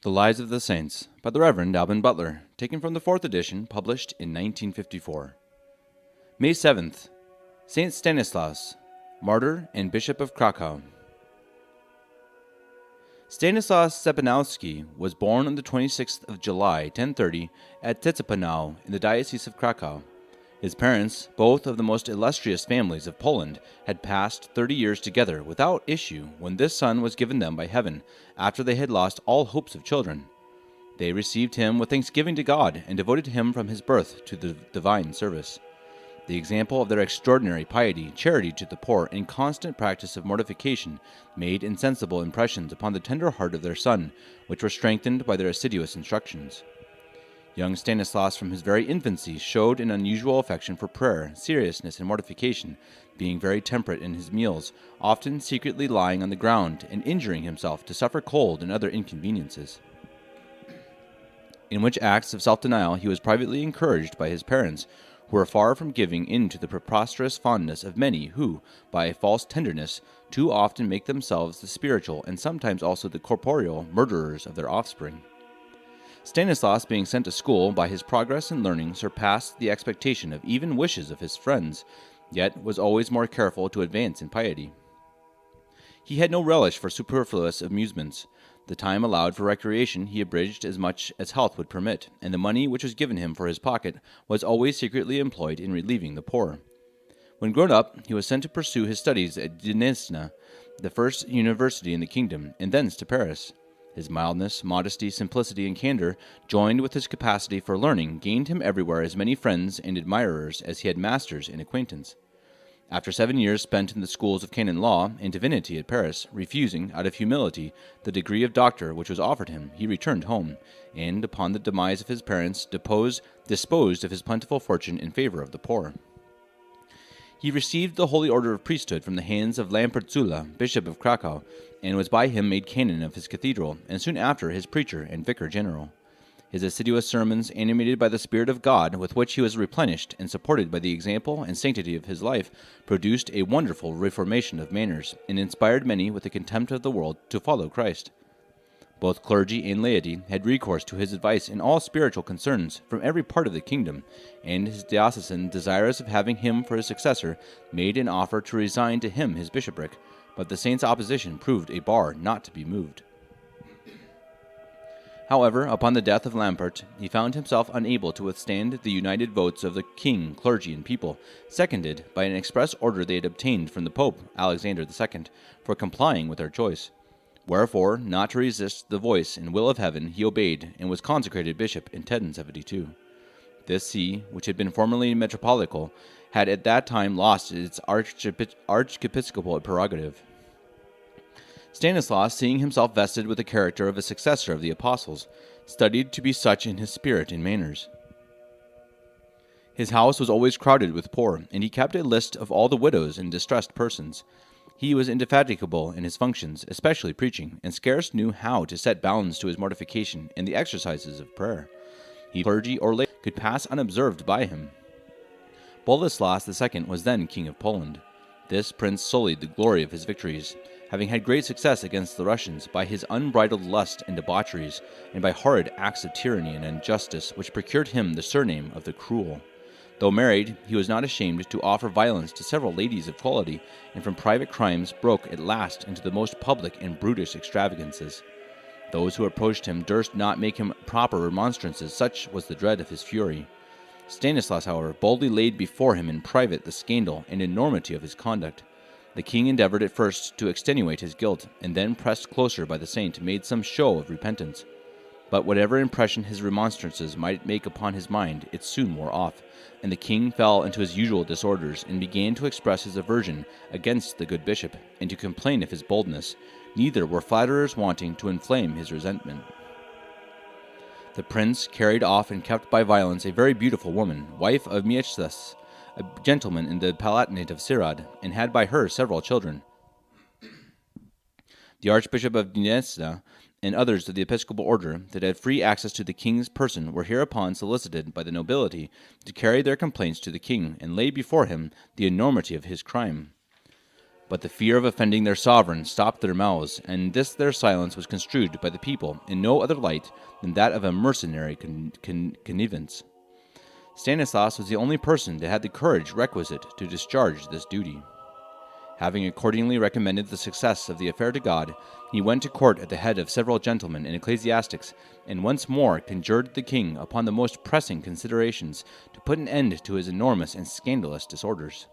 The Lives of the Saints by the Reverend Alban Butler, taken from the 4th edition, published in 1954. May 7th, Saint Stanislaus, Martyr and Bishop of Krakow. Stanislaus Stepanowski was born on the 26th of July, 1030, at Tycpanow in the Diocese of Krakow. His parents, both of the most illustrious families of Poland, had passed 30 years together without issue when this son was given them by heaven, after they had lost all hopes of children. They received him with thanksgiving to God and devoted him from his birth to the divine service. The example of their extraordinary piety, charity to the poor, and constant practice of mortification made insensible impressions upon the tender heart of their son, which were strengthened by their assiduous instructions. Young Stanislaus from his very infancy showed an unusual affection for prayer, seriousness, and mortification, being very temperate in his meals, often secretly lying on the ground and injuring himself to suffer cold and other inconveniences. In which acts of self-denial he was privately encouraged by his parents, who were far from giving in to the preposterous fondness of many who, by a false tenderness, too often make themselves the spiritual and sometimes also the corporeal murderers of their offspring. Stanislaus, being sent to school by his progress in learning, surpassed the expectation of even wishes of his friends, yet was always more careful to advance in piety. He had no relish for superfluous amusements. The time allowed for recreation he abridged as much as health would permit, and the money which was given him for his pocket was always secretly employed in relieving the poor. When grown up, he was sent to pursue his studies at Gniezno, the first university in the kingdom, and thence to Paris. His mildness, modesty, simplicity, and candor, joined with his capacity for learning, gained him everywhere as many friends and admirers as he had masters and acquaintance. After 7 years spent in the schools of canon law and divinity at Paris, refusing, out of humility, the degree of doctor which was offered him, he returned home, and, upon the demise of his parents, disposed of his plentiful fortune in favor of the poor. He received the holy order of priesthood from the hands of Lampertzula, Bishop of Krakow, and was by him made canon of his cathedral, and soon after his preacher and vicar general. His assiduous sermons, animated by the Spirit of God, with which he was replenished and supported by the example and sanctity of his life, produced a wonderful reformation of manners, and inspired many with the contempt of the world to follow Christ. Both clergy and laity had recourse to his advice in all spiritual concerns from every part of the kingdom, and his diocesan, desirous of having him for his successor, made an offer to resign to him his bishopric, but the saint's opposition proved a bar not to be moved. However, upon the death of Lampert, he found himself unable to withstand the united votes of the king, clergy, and people, seconded by an express order they had obtained from the Pope, Alexander II, for complying with their choice. Wherefore, not to resist the voice and will of heaven, he obeyed, and was consecrated bishop in 1072. This see, which had been formerly metropolitical, had at that time lost its archiepiscopal prerogative. Stanislaus, seeing himself vested with the character of a successor of the apostles, studied to be such in his spirit and manners. His house was always crowded with poor, and he kept a list of all the widows and distressed persons. He was indefatigable in his functions, especially preaching, and scarce knew how to set bounds to his mortification and the exercises of prayer. Clergy or lay could pass unobserved by him. Boleslas II was then king of Poland. This prince sullied the glory of his victories, having had great success against the Russians by his unbridled lust and debaucheries, and by horrid acts of tyranny and injustice which procured him the surname of the Cruel. Though married, he was not ashamed to offer violence to several ladies of quality, and from private crimes broke at last into the most public and brutish extravagances. Those who approached him durst not make him proper remonstrances, such was the dread of his fury. Stanislaus, however, boldly laid before him in private the scandal and enormity of his conduct. The king endeavored at first to extenuate his guilt, and then, pressed closer by the saint, made some show of repentance. But whatever impression his remonstrances might make upon his mind, it soon wore off, and the king fell into his usual disorders, and began to express his aversion against the good bishop, and to complain of his boldness. Neither were flatterers wanting to inflame his resentment. The prince carried off and kept by violence a very beautiful woman, wife of Mieczyslas, a gentleman in the Palatinate of Sirad, and had by her several children. The Archbishop of Gniezno and others of the episcopal order that had free access to the king's person were hereupon solicited by the nobility to carry their complaints to the king and lay before him the enormity of his crime. But the fear of offending their sovereign stopped their mouths, and this their silence was construed by the people in no other light than that of a mercenary connivance. Stanislaus was the only person that had the courage requisite to discharge this duty. Having accordingly recommended the success of the affair to God, he went to court at the head of several gentlemen and ecclesiastics, and once more conjured the king upon the most pressing considerations to put an end to his enormous and scandalous disorders.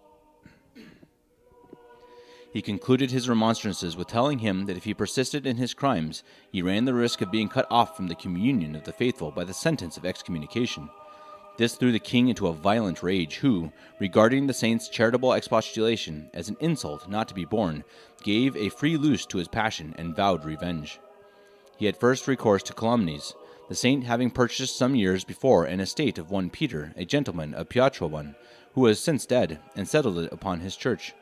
He concluded his remonstrances with telling him that if he persisted in his crimes, he ran the risk of being cut off from the communion of the faithful by the sentence of excommunication. This threw the king into a violent rage, who, regarding the saint's charitable expostulation as an insult not to be borne, gave a free loose to his passion and vowed revenge. He had first recourse to calumnies, the saint having purchased some years before an estate of one Peter, a gentleman of Piotrowon, who was since dead, and settled it upon his church.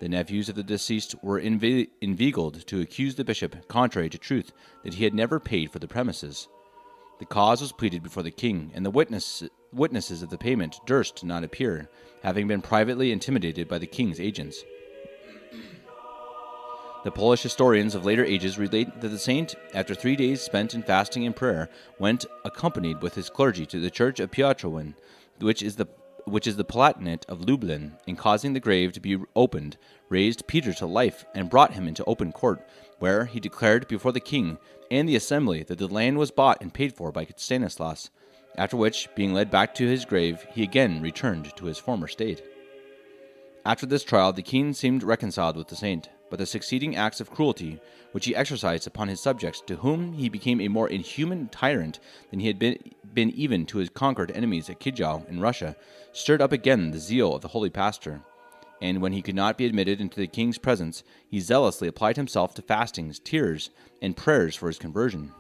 The nephews of the deceased were inveigled to accuse the bishop, contrary to truth, that he had never paid for the premises. The cause was pleaded before the king, and the witnesses of the payment durst not appear, having been privately intimidated by the king's agents. The Polish historians of later ages relate that the saint, after 3 days spent in fasting and prayer, went accompanied with his clergy to the church of Piotrowon, which is the Palatinate of Lublin, and causing the grave to be opened, raised Peter to life, and brought him into open court, where he declared before the king and the assembly that the land was bought and paid for by Stanislaus, after which, being led back to his grave, he again returned to his former state. After this trial, the king seemed reconciled with the saint, but the succeeding acts of cruelty which he exercised upon his subjects, to whom he became a more inhuman tyrant than he had been even to his conquered enemies at Kijau in Russia, stirred up again the zeal of the holy pastor. And when he could not be admitted into the king's presence, he zealously applied himself to fastings, tears, and prayers for his conversion.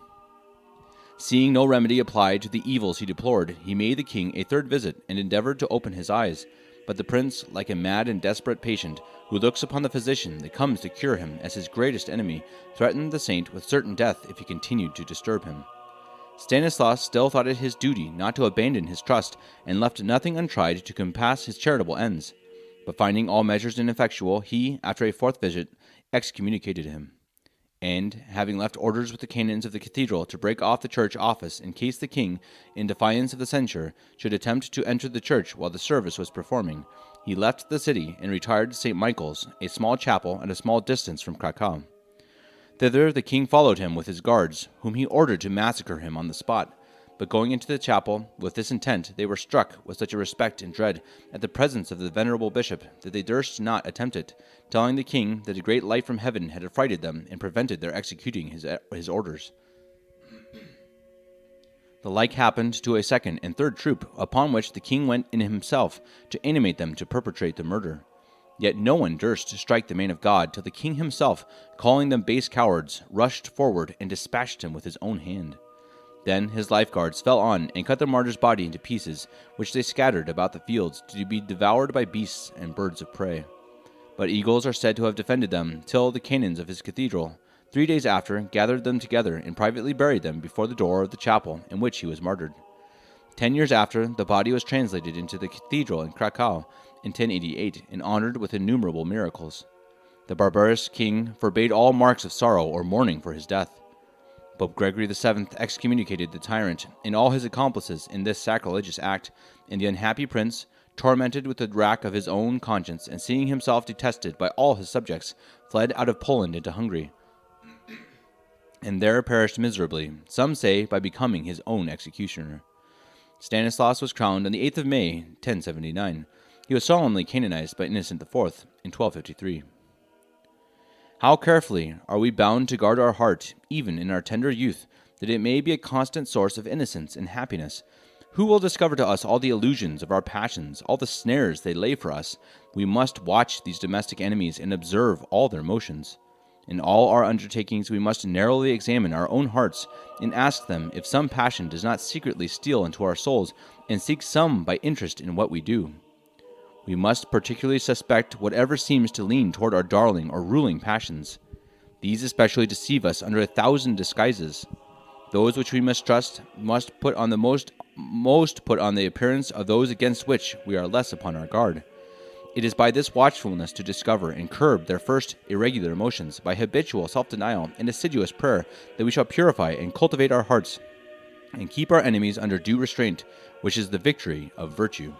Seeing no remedy applied to the evils he deplored, he made the king a third visit and endeavored to open his eyes. But the prince, like a mad and desperate patient, who looks upon the physician that comes to cure him as his greatest enemy, threatened the saint with certain death if he continued to disturb him. Stanislaus still thought it his duty not to abandon his trust, and left nothing untried to compass his charitable ends. But finding all measures ineffectual, he, after a fourth visit, excommunicated him. And, having left orders with the canons of the cathedral to break off the church office in case the king, in defiance of the censure, should attempt to enter the church while the service was performing, he left the city and retired to St. Michael's, a small chapel at a small distance from Krakow. Thither the king followed him with his guards, whom he ordered to massacre him on the spot. But going into the chapel with this intent, they were struck with such a respect and dread at the presence of the venerable bishop that they durst not attempt it, telling the king that a great light from heaven had affrighted them and prevented their executing his orders. The like happened to a second and third troop, upon which the king went in himself to animate them to perpetrate the murder. Yet no one durst strike the man of God till the king himself, calling them base cowards, rushed forward and dispatched him with his own hand. Then his lifeguards fell on and cut the martyr's body into pieces, which they scattered about the fields to be devoured by beasts and birds of prey. But eagles are said to have defended them, till the canons of his cathedral, 3 days after, gathered them together and privately buried them before the door of the chapel in which he was martyred. 10 years after, the body was translated into the cathedral in Krakow in 1088 and honored with innumerable miracles. The barbarous king forbade all marks of sorrow or mourning for his death. Pope Gregory VII excommunicated the tyrant and all his accomplices in this sacrilegious act, and the unhappy prince, tormented with the rack of his own conscience and seeing himself detested by all his subjects, fled out of Poland into Hungary, and there perished miserably, some say by becoming his own executioner. Stanislaus was crowned on the 8th of May, 1079. He was solemnly canonized by Innocent IV in 1253. How carefully are we bound to guard our heart, even in our tender youth, that it may be a constant source of innocence and happiness. Who will discover to us all the illusions of our passions, all the snares they lay for us? We must watch these domestic enemies and observe all their motions. In all our undertakings we must narrowly examine our own hearts, and ask them if some passion does not secretly steal into our souls, and seek some by interest in what we do. We must particularly suspect whatever seems to lean toward our darling or ruling passions. These especially deceive us under 1,000 disguises. Those which we mistrust must put on the appearance of those against which we are less upon our guard. It is by this watchfulness to discover and curb their first irregular emotions, by habitual self-denial and assiduous prayer, that we shall purify and cultivate our hearts, and keep our enemies under due restraint, which is the victory of virtue.